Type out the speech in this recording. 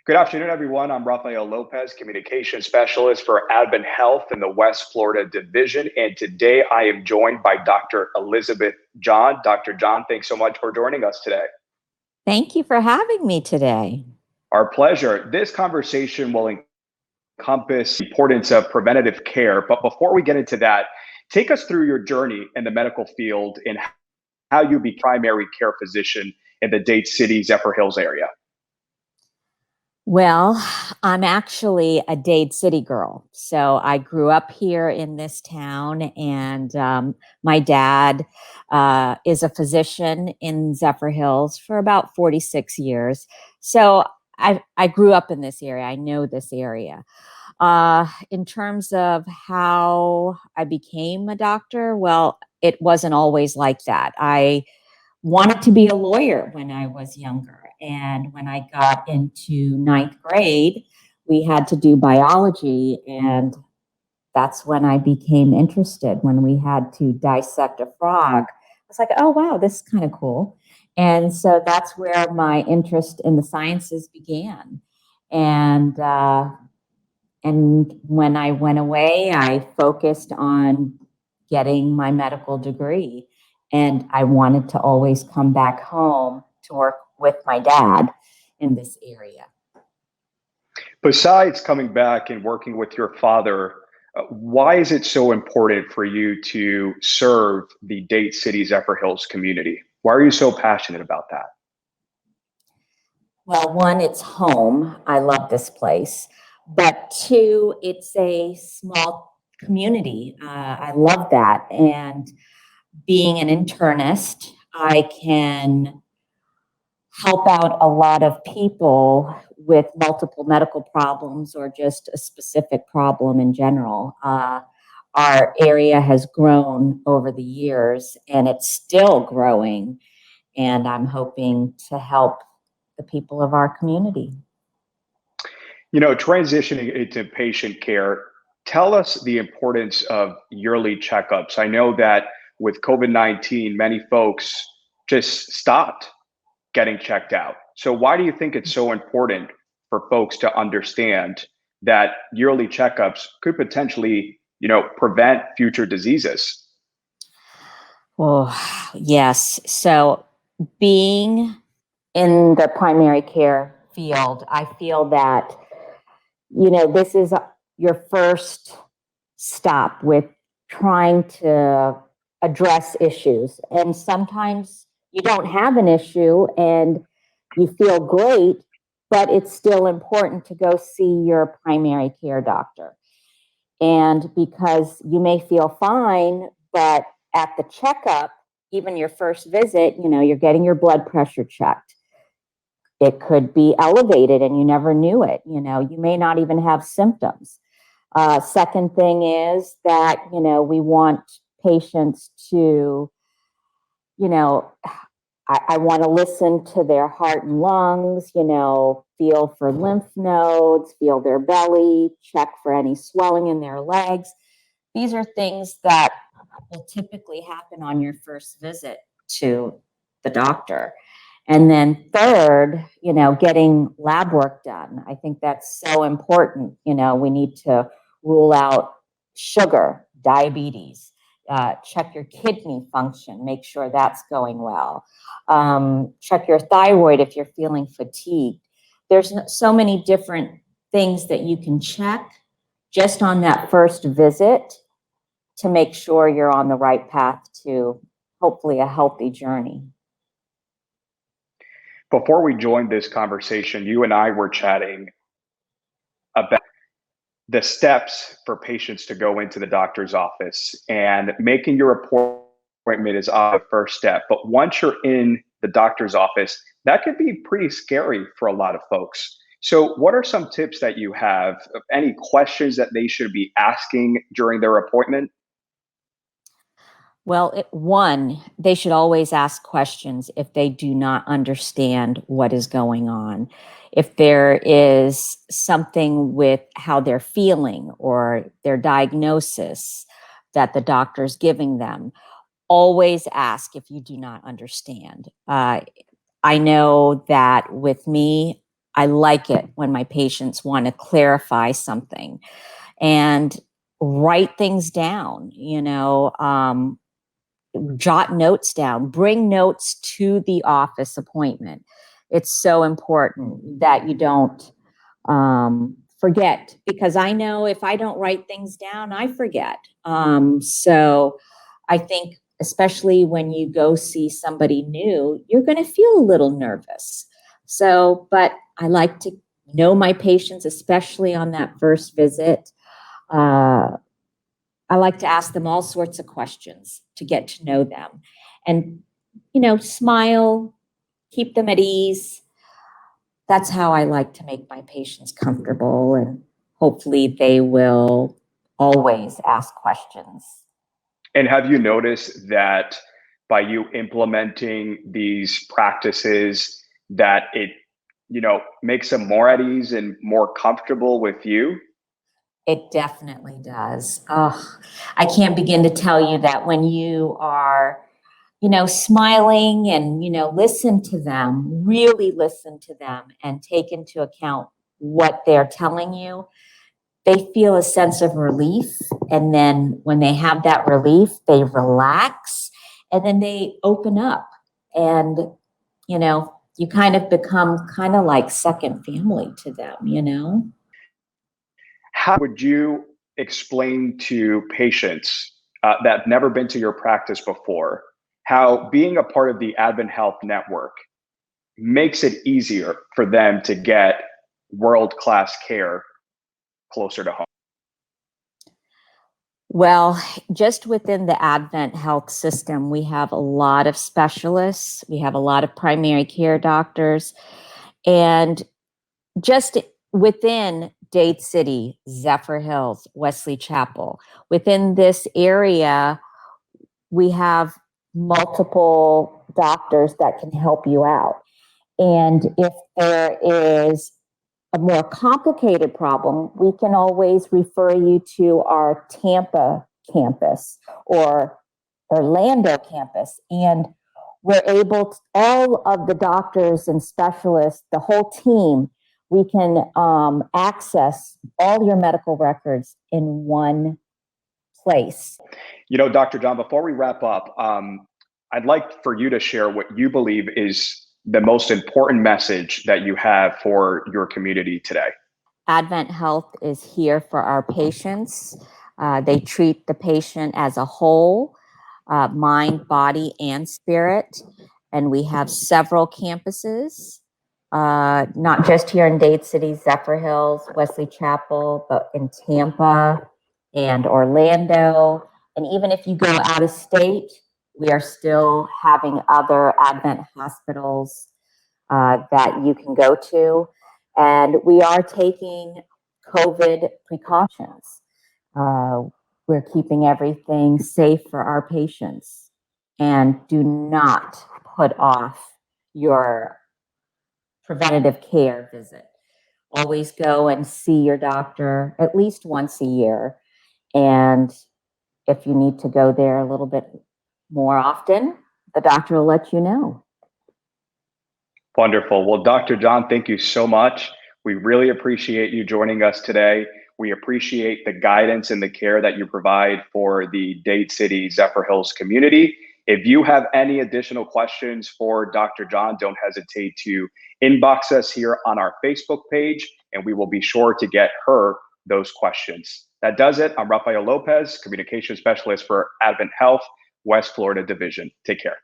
Good afternoon, everyone. I'm Rafael Lopez, Communication Specialist for Advent Health in the West Florida Division. And today I am joined by Dr. Elizabeth John. Dr. John, thanks so much for joining us today. Thank you for having me today. Our pleasure. This conversation will encompass the importance of preventative care. But before we get into that, take us through your journey in the medical field and how you became a primary care physician in the Dade City, Zephyr Hills area. Well, I'm actually a Dade City girl. So I grew up here in this town, and my dad is a physician in Zephyr Hills for about 46 years. So I grew up in this area. I know this area. In terms of how I became a doctor, well, it wasn't always like that. I wanted to be a lawyer when I was younger. And when I got into ninth grade, we had to do biology. And that's when I became interested. When we had to dissect a frog, I was like, oh, wow, this is kind of cool. And so that's where my interest in the sciences began. And when I went away, I focused on getting my medical degree. And I wanted to always come back home to work with my dad in this area. Besides coming back and working with your father, why is it so important for you to serve the Dade City Zephyr Hills community? Why are you so passionate about that? Well, one, it's home. I love this place. But two, it's a small community. I love that. And being an internist, I can help out a lot of people with multiple medical problems or just a specific problem in general. Our area has grown over the years, and it's still growing. And I'm hoping to help the people of our community. Transitioning into patient care, tell us the importance of yearly checkups. I know that with COVID-19, many folks just stopped getting checked out. So why do you think it's so important for folks to understand that yearly checkups could potentially, prevent future diseases? Oh, yes. So, being in the primary care field, I feel that, this is your first stop with trying to address issues. And sometimes you don't have an issue and you feel great, but it's still important to go see your primary care doctor. And because you may feel fine, but at the checkup, even your first visit, you're getting your blood pressure checked. It could be elevated and you never knew it. You may not even have symptoms. Second thing is that, we want patients to, you know, I want to listen to their heart and lungs, feel for lymph nodes, feel their belly, check for any swelling in their legs. These are things that will typically happen on your first visit to the doctor. And then third, getting lab work done. I think that's so important. We need to rule out sugar, diabetes, check your kidney function, make sure that's going well. Check your thyroid if you're feeling fatigued. There's so many different things that you can check just on that first visit to make sure you're on the right path to hopefully a healthy journey. Before we joined this conversation, you and I were chatting about the steps for patients to go into the doctor's office, and making your appointment is the first step. But once you're in the doctor's office, that could be pretty scary for a lot of folks. So, what are some tips that you have? Any questions that they should be asking during their appointment? Well, one, they should always ask questions if they do not understand what is going on. If there is something with how they're feeling or their diagnosis that the doctor's giving them, always ask if you do not understand. I know that with me, I like it when my patients want to clarify something and write things down, jot notes down, bring notes to the office appointment. It's so important that you don't forget, because I know if I don't write things down, I forget. So I think, especially when you go see somebody new, you're going to feel a little nervous. So, but I like to know my patients, especially on that first visit. I like to ask them all sorts of questions to get to know them and, smile, keep them at ease. That's how I like to make my patients comfortable, and hopefully they will always ask questions. And have you noticed that by you implementing these practices that it, makes them more at ease and more comfortable with you? It definitely does. Oh, I can't begin to tell you that when you are, smiling and, listen to them, really listen to them and take into account what they're telling you, they feel a sense of relief. And then when they have that relief, they relax and then they open up. And, you kind of become kind of like second family to them. How would you explain to patients that have never been to your practice before how being a part of the Advent Health Network makes it easier for them to get world class care closer to home? Well, just within the Advent Health system, we have a lot of specialists, we have a lot of primary care doctors, and just within Dade City, Zephyr Hills, Wesley Chapel, within this area, we have multiple doctors that can help you out. And if there is a more complicated problem, we can always refer you to our Tampa campus or Orlando campus. And we're able to, all of the doctors and specialists, the whole team, we can access all your medical records in one place. Dr. John, before we wrap up, I'd like for you to share what you believe is the most important message that you have for your community today. Advent Health is here for our patients. They treat the patient as a whole, mind, body, and spirit. And we have several campuses, not just here in Dade City, Zephyr Hills, Wesley Chapel, but in Tampa and Orlando. And even if you go out of state, we are still having other Advent hospitals that you can go to. And we are taking COVID precautions. We're keeping everything safe for our patients. And do not put off your preventative care visit. Always go and see your doctor at least once a year. And if you need to go there a little bit more often, the doctor will let you know. Wonderful. Well, Dr. John, thank you so much. We really appreciate you joining us today. We appreciate the guidance and the care that you provide for the Dade City Zephyr Hills community. If you have any additional questions for Dr. John, don't hesitate to inbox us here on our Facebook page, and we will be sure to get her those questions. That does it. I'm Rafael Lopez, Communication Specialist for Advent Health, West Florida Division. Take care.